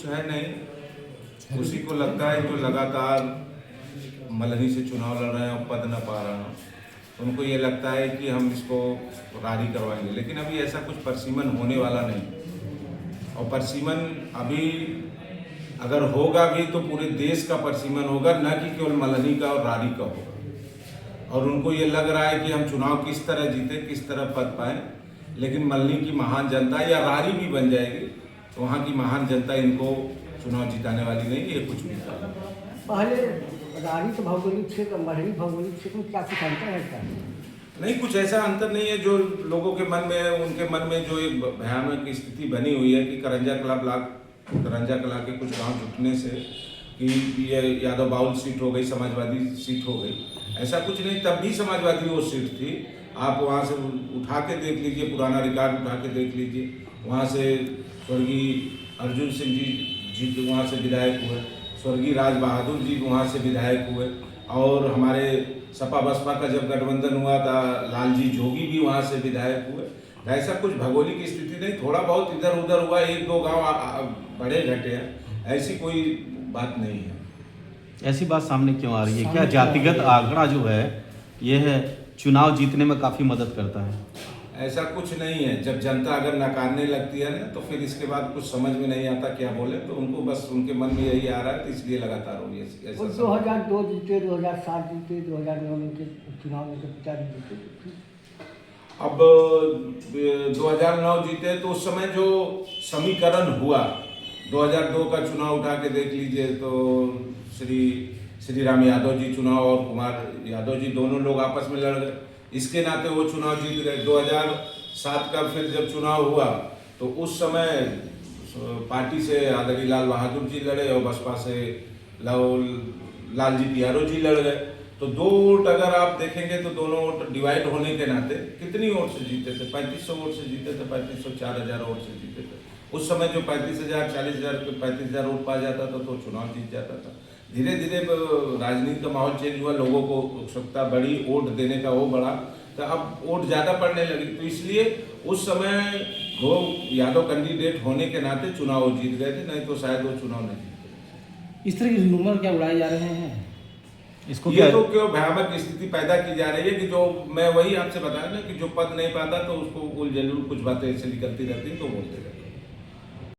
कुछ है नहीं। उसी को लगता है जो लगातार मल्हनी से चुनाव लड़ रहे हैं और पद न पा रहे हैं, उनको ये लगता है कि हम इसको रारी करवाएंगे, लेकिन अभी ऐसा कुछ परसीमन होने वाला नहीं। और परसीमन अभी अगर होगा भी तो पूरे देश का परसीमन होगा, न कि केवल मल्हनी का और रारी का होगा। और उनको ये लग रहा है कि हम चुनाव किस तरह जीते, किस तरह पद पाएं, लेकिन मल्हनी की महान जनता या रारी भी बन जाएगी तो वहाँ की महान जनता इनको चुनाव जिताने वाली नहीं, ये कुछ भी था। पहले रारी के भौगोलिक क्षेत्र, मल्हनी भौगोलिक क्षेत्र में क्या कुछ अंतर है क्या? नहीं, कुछ ऐसा अंतर नहीं है। जो लोगों के मन में, उनके मन में जो एक भयानक स्थिति बनी हुई है कि करंजा कला के कुछ गांव जुटने से कि ये यादव बाउल सीट हो गई, समाजवादी सीट हो गई, ऐसा कुछ नहीं। तब भी समाजवादी वो सीट थी। आप वहाँ से उठा के देख लीजिए, पुराना रिकॉर्ड उठा के देख लीजिए। वहाँ से स्वर्गीय अर्जुन सिंह जी वहाँ से विधायक हुए, स्वर्गीय राज बहादुर जी वहाँ से विधायक हुए, और हमारे सपा बसपा का जब गठबंधन हुआ था लालजी जोगी भी वहाँ से विधायक हुए। ऐसा कुछ भौगोलिक स्थिति नहीं, थोड़ा बहुत इधर उधर हुआ, एक दो गांव बड़े घटे हैं, ऐसी कोई बात नहीं है। ऐसी बात सामने क्यों आ रही है? क्या जातिगत आंकड़ा जो है यह चुनाव जीतने में काफ़ी मदद करता है? ऐसा कुछ नहीं है। जब जनता अगर नकारने लगती है ना, तो फिर इसके बाद कुछ समझ में नहीं आता क्या बोले, तो उनको बस उनके मन में यही आ रहा है, तो इसलिए लगातार हो रही है। 2002 जीते, 2007 जीते, 2009 में के चुनाव में जब पिताजी जीते। अब 2009 जीते तो उस समय जो समीकरण हुआ, 2002 का चुनाव उठा के देख लीजिए तो श्री राम यादव जी चुनाव और कुमार यादव जी दोनों लोग आपस में लड़ गए, इसके नाते वो चुनाव जीत गए। 2007 का फिर जब चुनाव हुआ तो उस समय पार्टी से आदरणीय लाल बहादुर जी लड़े और बसपा से लालजी पियारो जी लड़ गए। तो दो वोट अगर आप देखेंगे तो दोनों वोट डिवाइड होने के नाते कितनी वोट से जीते थे? 3500 वोट से जीते थे, 3500 4000 वोट से जीते थे। उस समय जो 35,000 40,000 35,000 वोट पा जाता था तो चुनाव जीत जाता था। धीरे धीरे राजनीति का माहौल चेंज हुआ, लोगों को उत्सुकता बढ़ी, वोट देने का वो बढ़ा, तो अब वोट ज़्यादा पड़ने लगी। तो इसलिए उस समय वो यादव कैंडिडेट होने के नाते चुनाव जीत गए थे, नहीं तो शायद वो चुनाव नहीं जीते। इस तरह की रूमर क्या उड़ाए जा रहे हैं? इसको ये तो क्यों भयानक स्थिति पैदा की जा रही है कि जो मैं वही आपसे बताया ना कि जो पद नहीं पाता तो उसको जरूर कुछ बातें ऐसे निकलती रहती तो बोलते रहते।